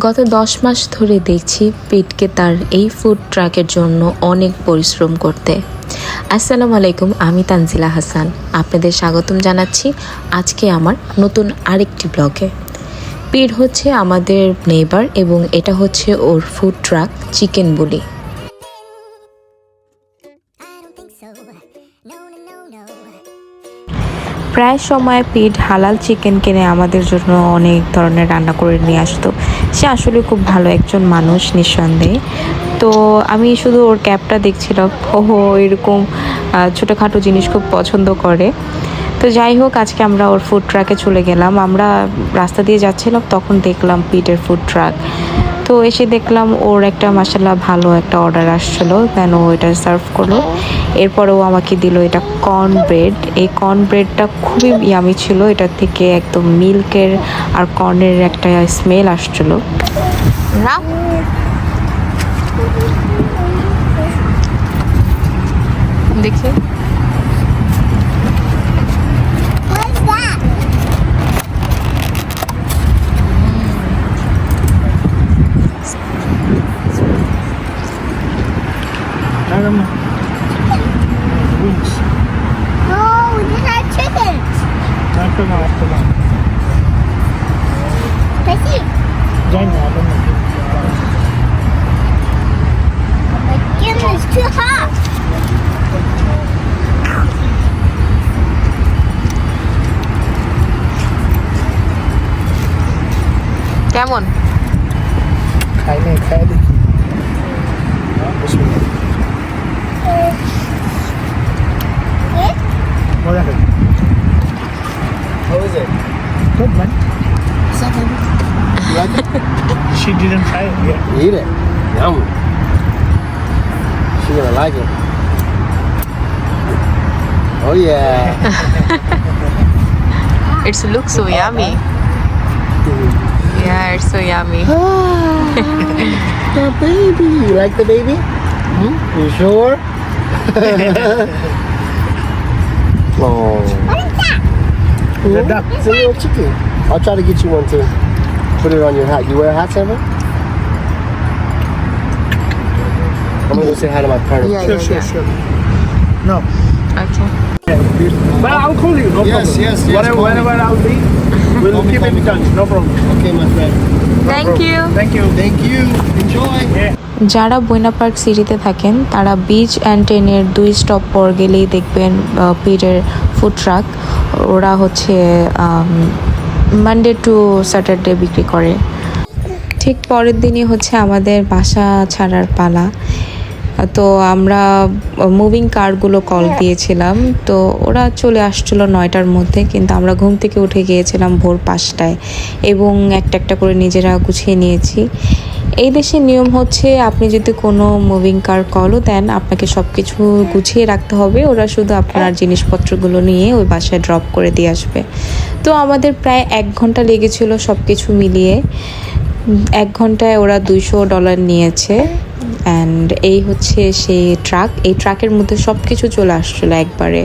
গত 10 মাস ধরে দেখছি পিটকে তার এই ফুড ট্রাকের জন্য অনেক পরিশ্রম করতে। আসসালামু আলাইকুম, আমি তানজিলা হাসান, আপনাদের স্বাগতম জানাচ্ছি আজকে আমার নতুন আরেকটি ব্লগে। পিট হচ্ছে আমাদের নেইবার এবং এটা হচ্ছে ওর ফুড ট্রাক চিকেন বুলি। প্রায় সময় পিট হালাল চিকেন কিনে আমাদের জন্য অনেক ধরনের রান্না করে নিয়ে আসতো। সে আসলে খুব ভালো একজন মানুষ নিঃসন্দেহে। তো আমি শুধু ওর ক্যাপটা দেখছিলাম, ওহো এরকম ছোটোখাটো জিনিস খুব পছন্দ করে। তো যাই হোক, আজকে আমরা ওর ফুড ট্রাকে চলে গেলাম। আমরা রাস্তা দিয়ে যাচ্ছিলাম, তখন দেখলাম পিটের ফুড ট্রাক। তো এসে দেখলাম ওর একটা মাশাআল্লাহ ভালো একটা অর্ডার আসছিলো, দেন ও এটা সার্ভ করলো। এরপরেও আমাকে দিল এটা কর্ন ব্রেড। এই কর্ন ব্রেডটা খুবই ইয়ামি ছিল, এটা থেকে একদম মিল্কের আর কর্নের একটা স্মেল আসছিলো। দেখি Wings. No, these are chickens. After now. Spicy. Then I don't know. My skin is too hot. কেমন? খাই দেখি। মজা খাই। How is it? Good man. You like it? She didn't try it yet. Eat it. Yum. She's gonna like it. Oh yeah. It looks so yummy. Yeah, it's so yummy. The baby. You like the baby? You sure? Oh. What is that? The duck. It's a little chicken. I'll try to get you one too. Put it on your hat. You wear hats ever? I'm gonna go say hi to my partner. Yeah. Sure. No. Okay. But I'll call you. No Yes, problem. yes, Whenever I'll be, we'll Call me, keep call in me. touch. No problem. Okay, my friend. Thank you. Thank you. Thank you. Enjoy. Yeah. যারা Buena park সিটিতে থাকেন তারা beach and ট্রেনের 2 stop পর গেলেই দেখবেন পিটের food truck. ওরা হচ্ছে মানডে টু স্যাটারডে বিক্রি করে। ঠিক পরের দিনই হচ্ছে আমাদের বাসা ছাড়ার পালা। তো আমরা মুভিং কারগুলো কল দিয়েছিলাম, তো ওরা চলে আসছিলো 9টার মধ্যে, কিন্তু আমরা ঘুম থেকে উঠে গিয়েছিলাম ভোর 5টায় এবং একটা একটা করে নিজেরা গুছিয়ে নিয়েছি। এই দেশের নিয়ম হচ্ছে আপনি যদি কোনো মুভিং কার কলও দেন, আপনাকে সব কিছু গুছিয়ে রাখতে হবে, ওরা শুধু আপনার জিনিসপত্রগুলো নিয়ে ওই বাসায় ড্রপ করে দিয়ে আসবে। তো আমাদের প্রায় 1 ঘন্টা লেগেছিল সব কিছু মিলিয়ে। 1 ঘন্টায় ওরা $200 নিয়েছে। অ্যান্ড এই হচ্ছে সেই ট্রাক। এই ট্রাকের মধ্যে সব কিছু চলে আসছিলো একবারে।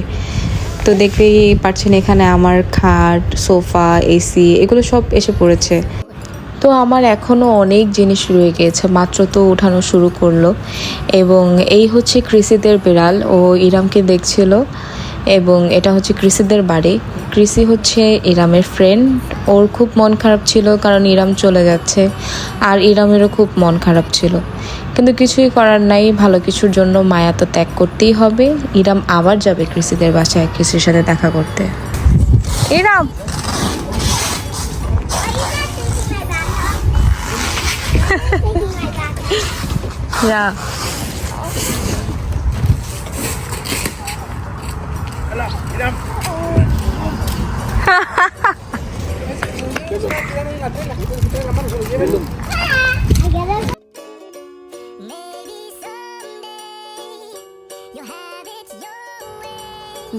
তো দেখতেই পাচ্ছেন এখানে আমার খাট, সোফা, এসি এগুলো সব এসে পড়েছে। তো আমার এখনও অনেক জিনিস রয়ে গিয়েছে, মাত্র তো উঠানো শুরু করলো। এবং এই হচ্ছে ক্রিসিদের বিড়াল, ও ইরামকে দেখছিল। এবং এটা হচ্ছে ক্রিসিদের বাড়ি। ক্রিসি হচ্ছে ইরামের ফ্রেন্ড। ওর খুব মন খারাপ ছিল কারণ ইরাম চলে যাচ্ছে, আর ইরামেরও খুব মন খারাপ ছিল, কিন্তু কিছুই করার নাই। ভালো কিছুর জন্য মায়া তো ত্যাগ করতেই হবে। ইরাম আবার যাবে ক্রিসিদের বাসায় ক্রিসির সাথে দেখা করতে। ইরাম Yeah.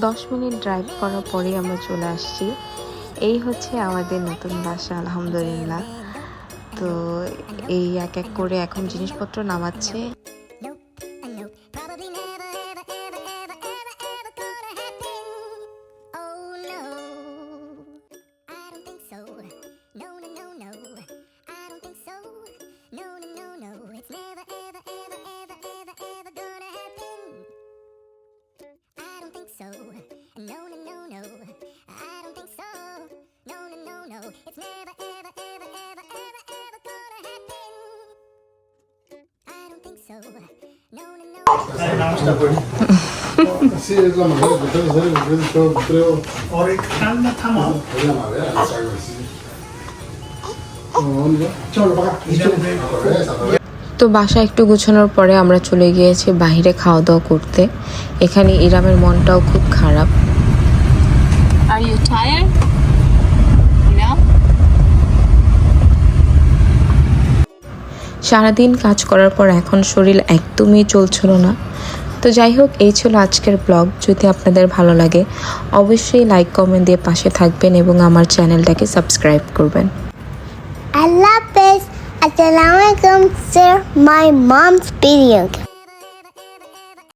দশ মিনিট ড্রাইভ করার পরেই আমরা চলে আসছি। এই হচ্ছে আমাদের নতুন বাসা, আলহামদুলিল্লাহ। তো এই এক এক করে এখন জিনিসপত্র নামাচ্ছে। so no, no, no. Sì, insomma, creo. calma, calma. Vogliamo avere la sai così. Ciao, papà. তো বাসা একটু গুছানোর পরে আমরা চলে গিয়েছি বাইরে খাওয়া দাওয়া করতে। এখানে ইরামের মনটাও খুব খারাপ। Are you tired? No? সারাদিন কাজ করার পর এখন শরীর একদমই চলছিল না। তো যাই হোক, এই ছিল আজকের ব্লগ। যদি আপনাদের ভালো লাগে অবশ্যই লাইক কমেন্ট দিয়ে পাশে থাকবেন এবং আমার চ্যানেলটাকে সাবস্ক্রাইব করবেন। I love this. Assalamualaikum, sir. My mom's video.